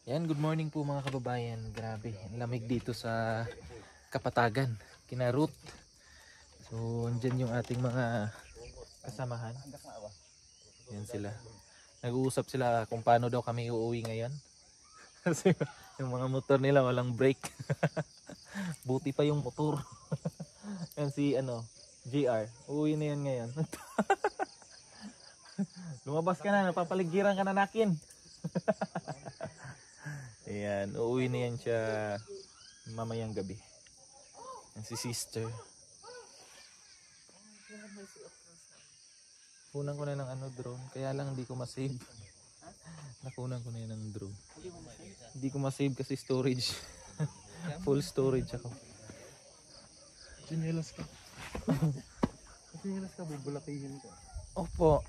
Yan, good morning po mga kababayan. Grabe, ang lamig dito sa Kapatagan, kina Ruth. So, andyan yung ating mga kasamahan. Yan sila. Nag-uusap sila kung paano daw kami uuwi ngayon. Kasi yung mga motor nila walang brake. Buti pa yung motor. Yan si JR. Uuwi na yan ngayon. Lumabas ka na, napapaligiran ka na nakin. Ayan, uuwi na yan siya mamayang gabi. Yan si sister. Kunan ko na ng drone, kaya lang hindi ko masave. Nakunan ko na yan ng drone. Hindi ko masave kasi storage. Full storage ako. Chinelas ka. Chinelas ka, bubulakihin ka. Opo.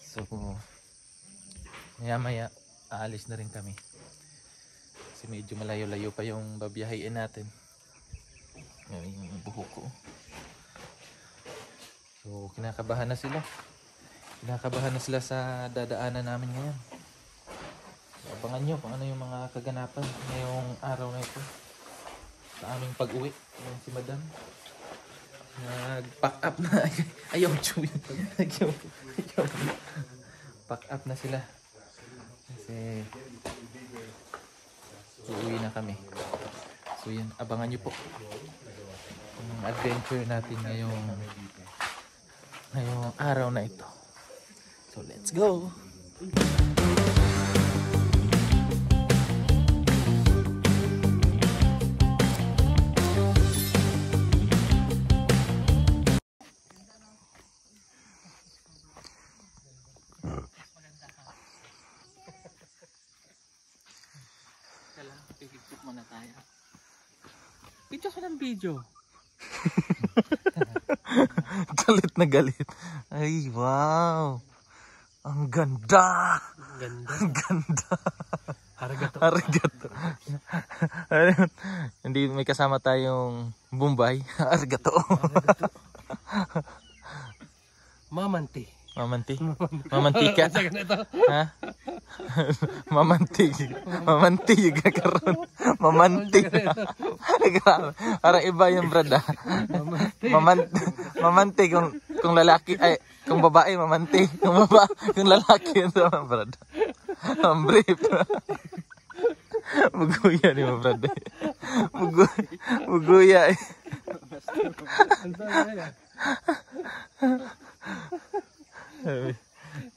So, maya aalis na rin kami. Kasi medyo malayo-layo pa yung babiyahin natin. Yan yung buhok ko. So, kinakabahan na sila. Kinakabahan na sila sa dadaanan namin ngayon. Abangan nyo kung ano yung mga kaganapan ngayong araw na ito. Sa aming pag-uwi. Yan si Madam. Nag-pack up na. Ayaw, Chuy. Ayaw. Pack up na sila. Kasi uuwi na kami. So yan, abangan nyo po yung adventure natin ngayong araw na ito. So let's go! Pihigpit muna tayo. Video ka ng video. Galit na galit. Ay, wow. Ang ganda. Ang ganda. Arigato. Arigato. Hindi may kasama tayong Bombay. Arigato. Mamanti. Mamanti? Mamantika? Ha? Mamanti. Mamanti yung kakaroon. Mamanti. Parang iba yung brad ah. Mamanti kung lalaki, ay kung babae mamanti. Kung lalaki yun sa mga brad. Ang brief. Muguya ni mga brad. Muguya eh.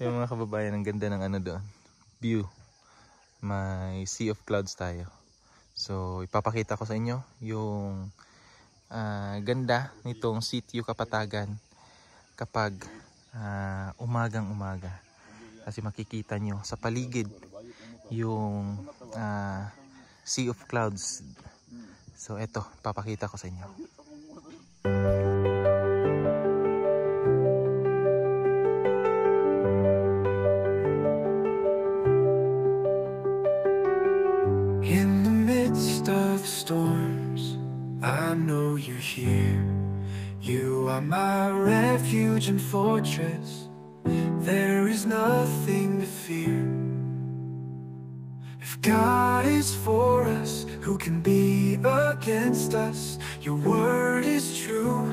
Yung mga kababayan, ang ganda ng doon, view. May sea of clouds tayo. So ipapakita ko sa inyo yung ganda nitong sitio Kapatagan kapag umagang umaga. Kasi makikita nyo sa paligid yung sea of clouds. So eto, papakita ko sa inyo. Storms, I know you're here. You are my refuge and fortress. There is nothing to fear. If God is for us, who can be against us? Your word is true.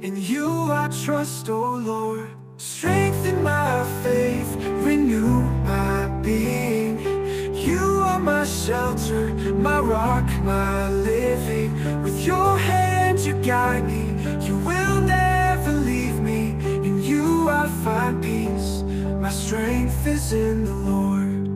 In you I trust, O Lord. Strengthen my faith, renew my being. You are my shelter, my rock, my living. With your hand you guide me, you will never leave me. In you I find peace, my strength is in the Lord.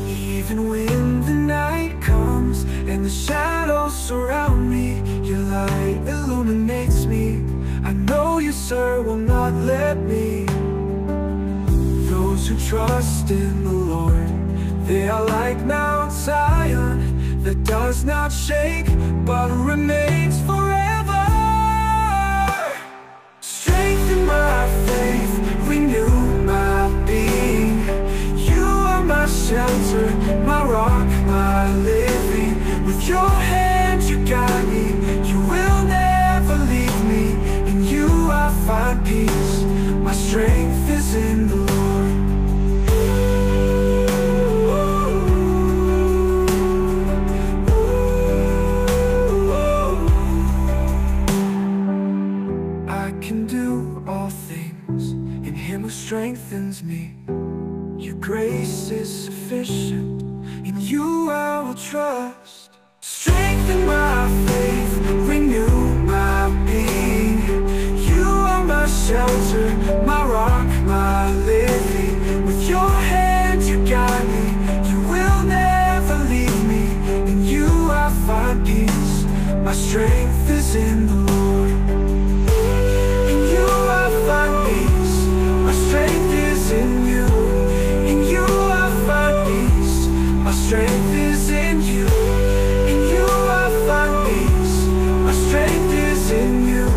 Even when the night comes and the shadows surround me, your light illuminates me. I know you, sir, will not let me. Those who trust in the Lord, they are like Mount Zion, that does not shake, but remains forever. Strengthen my faith, renew my being. You are my shelter, my rock, my living. With your hand you guide me, you will never leave me. In you I find peace, my strength who strengthens me. Your grace is sufficient, in you I will trust. Strengthen my faith, renew my being. You are my shelter, my rock, my living. With your hand you guide me, you will never leave me. In you I find peace, my strength is in the Lord. In you I find peace, my strength is in you. In you I find peace, my strength is in you. In you I find peace, my strength is in you.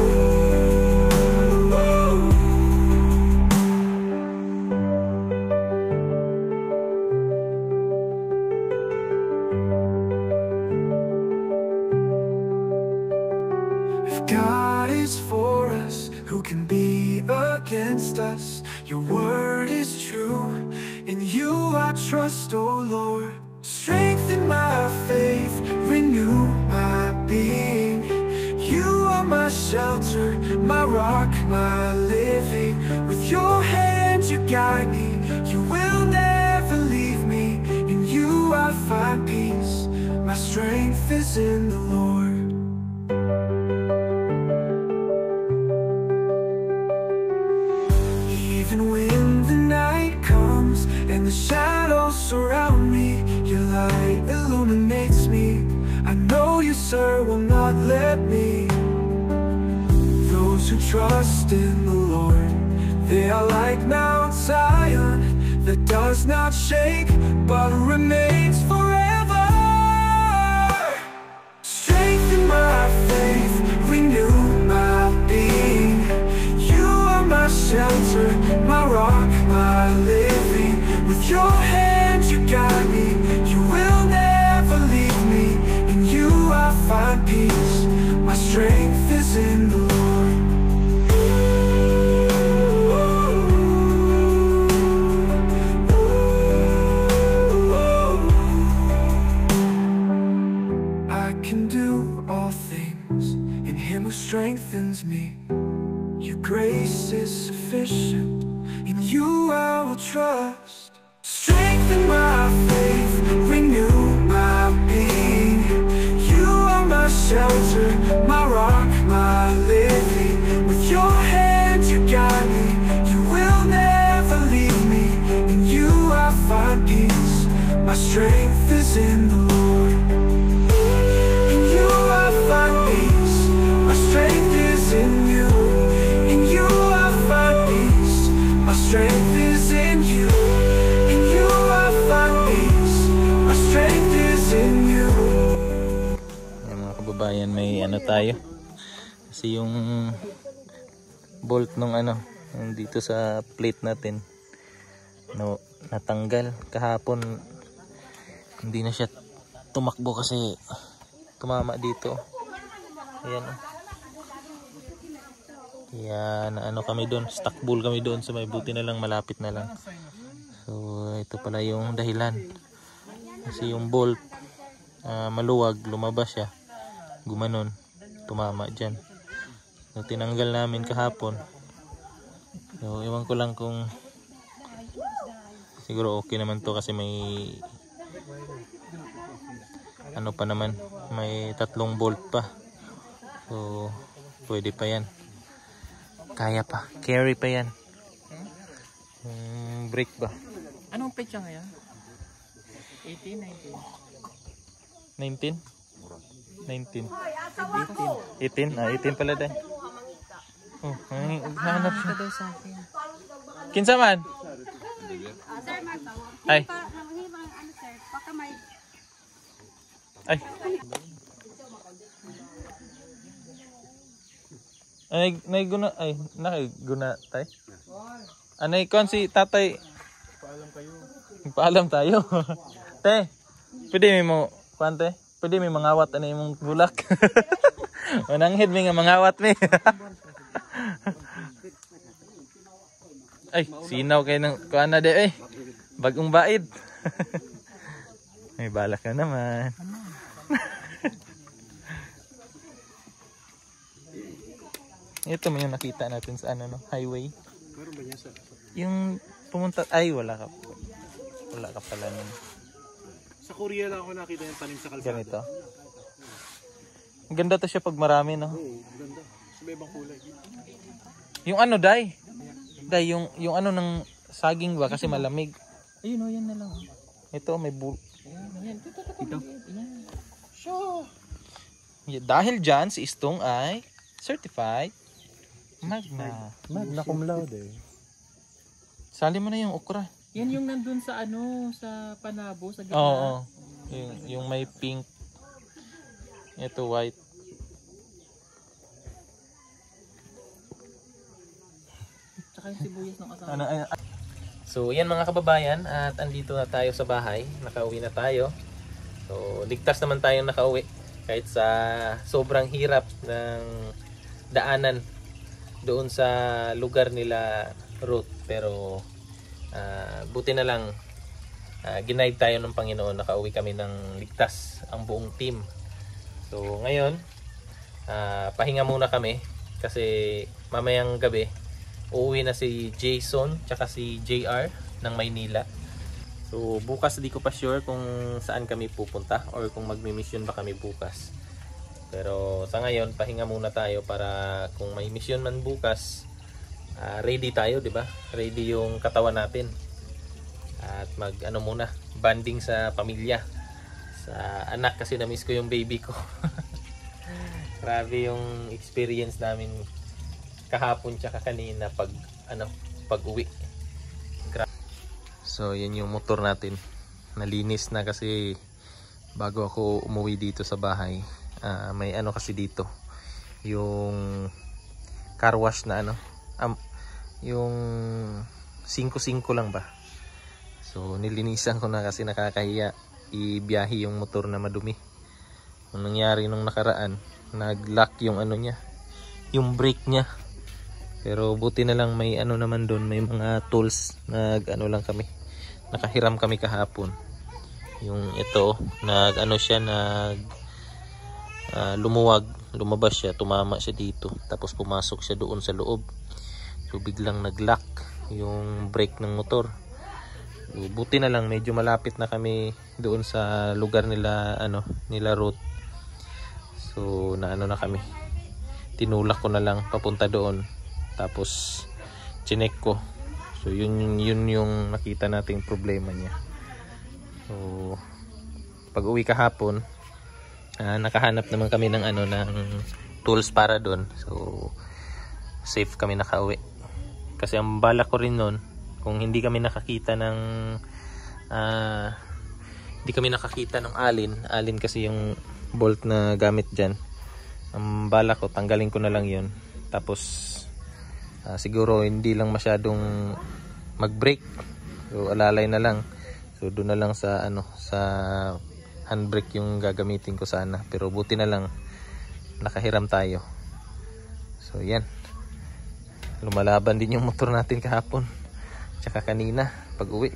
If God is for us, who can be against us? Your word is true, in you I trust, O Lord. Strengthen my faith, renew my being. You are my shelter, my rock, my living. With your hand you guide me, you will never leave me. In you I find peace, my strength is in the Lord. Even when the night comes and the shadows surround me, your light illuminates me. I know you, sir, will not let me. Those who trust in the Lord, they are like Mount Zion, that does not shake but remains forever. Strengthen my faith, renew my being. You are my shelter, my rock, my living. With your hand you guide me, you will never leave me. In you I find peace, my strength is in the Lord. I can do all things in him who strengthens me. Your grace is sufficient, in you I will trust. Strengthen my faith, renew my being. You are my shelter, my rock, my living. With your hand you guide me, you will never leave me. In you I find peace, my strength is in the Lord. In you I find peace, my strength is in you. In you I find peace, my strength is in you. In you I find peace, my strength is in you. Ayan, mga kababayan, may ano tayo. Kasi yung bolt nung ano, yung dito sa plate natin, no, natanggal kahapon. Hindi na siya tumakbo kasi tumama dito. Ayan. Kaya na ano kami doon, stuck ball kami doon, so may buti na lang, malapit na lang. So ito pala yung dahilan. Kasi yung bolt maluwag, lumabas siya. Gumanon, tumama dyan. So tinanggal namin kahapon. So iwan ko lang kung siguro okay naman to kasi may ano pa naman, may 3 bolt pa. So pwede pa yan. Kaya pa, carry pa yan. Brake ba? Anong petsa ngayon? 18, 19? 19? 19? 18? Ah, 18 pala din. Oh, hanap siya. Kinsa man? Ay. Ay. Ay, guna, ay, nakiguna tayo. Anay, kon si tatay. Paalam tayo. Te, pwede may mo, kuante? Pwede may mangawat, ano yung bulak? Mananghid may nga mangawat may. Ay, sinaw kayo ng kuana de eh. Bagong baid. May balak ka naman. Ito mo yung nakita natin sa ano, no? Highway. Meron ba niya sa... Yung pumunta, ay wala ka pala nun. Sa Korea lang ako nakita yung tanim sa kalsada. Ganito. Ang ganda to siya pag marami, no? Oo, ganda. Sa may ibang kulay. Yung ano, Day, yung ano ng saging ba kasi malamig. Ayun, yan na lang. Ito, may ito. Sure. Dahil dyan, si Istong ay certified magna. Magna cum laude. Sali mo na yung okra. Yan yung nandun sa ano, sa Panabo, sa gitna. Oo. Yung may pink. Ito white. Tsaka yung sibuyas ng kasama. Ano, so, yan mga kababayan, at andito na tayo sa bahay. Nakauwi na tayo. So, ligtas naman tayong nakauwi. Kahit sa sobrang hirap ng daanan doon sa lugar nila Ruth. Pero, buti na lang, ginaid tayo ng Panginoon. Nakauwi kami ng ligtas, ang buong team. So, ngayon, pahinga muna kami. Kasi mamayang gabi, uuwi na si Jason tsaka si JR ng Maynila. So bukas di ko pa sure kung saan kami pupunta or kung magmi-mission ba kami bukas. Pero sa ngayon pahinga muna tayo para kung may mission man bukas, ready tayo, 'di ba? Ready yung katawan natin. At mag ano muna, banding sa pamilya. Sa anak kasi na-miss ko yung baby ko. Grabe yung experience namin kahapon tsaka kanina pag-uwi. So yan yung motor natin. Nalinis na kasi bago ako umuwi dito sa bahay. May ano kasi dito. Yung car wash na yung 5-5 lang ba. So nilinisan ko na kasi nakakahiya ibiyahe yung motor na madumi. Ang nangyari nung nakaraan, nag-lock yung ano niya, yung brake niya. Pero buti na lang may ano naman doon, may mga tools, nakahiram kami kahapon. Yung ito, lumabas siya, tumama siya dito, tapos pumasok siya doon sa loob. So biglang nag-lock yung brake ng motor. So, buti na lang medyo malapit na kami doon sa lugar nila Ruth. So na kami. Tinulak ko na lang papunta doon. Tapos chinek ko. So yun yung nakita nating problema niya. So pag uwi kahapon, nakahanap naman kami ng ng tools para doon. So safe kami nakauwi. Kasi ang bala ko rin noon, kung hindi kami nakakita ng alin kasi yung bolt na gamit diyan. Ang bala ko tanggalin ko na lang 'yun. Tapos siguro hindi lang masyadong mag-brake. So alalay na lang. So doon na lang sa sa handbrake yung gagamitin ko sana. Pero buti na lang nakahiram tayo. So yan. Lumalaban din yung motor natin kahapon. Tsaka kanina pag-uwi.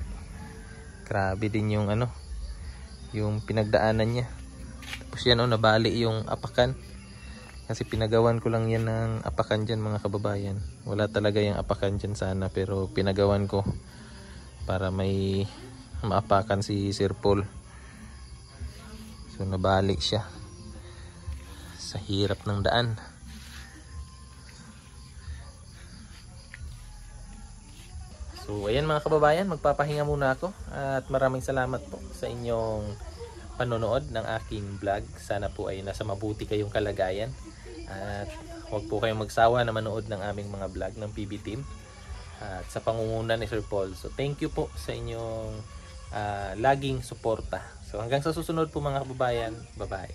Grabe din yung yung pinagdaanan niya. Tapos yan nabali yung apakan. Kasi pinagawan ko lang yan ng apakan dyan mga kababayan. Wala talaga yung apakan dyan sana. Pero pinagawan ko para may maapakan si Sir Paul. So nabalik siya. Sa hirap ng daan. So ayan mga kababayan, magpapahinga muna ako. At maraming salamat po sa inyong panonood ng aking vlog. Sana po ay nasa mabuti kayong kalagayan. At huwag po kayong magsawa na manood ng aming mga vlog ng PB Team at sa pangunguna ni Sir Paul. So thank you po sa inyong laging suporta. So hanggang sa susunod po mga kababayan. Bye bye.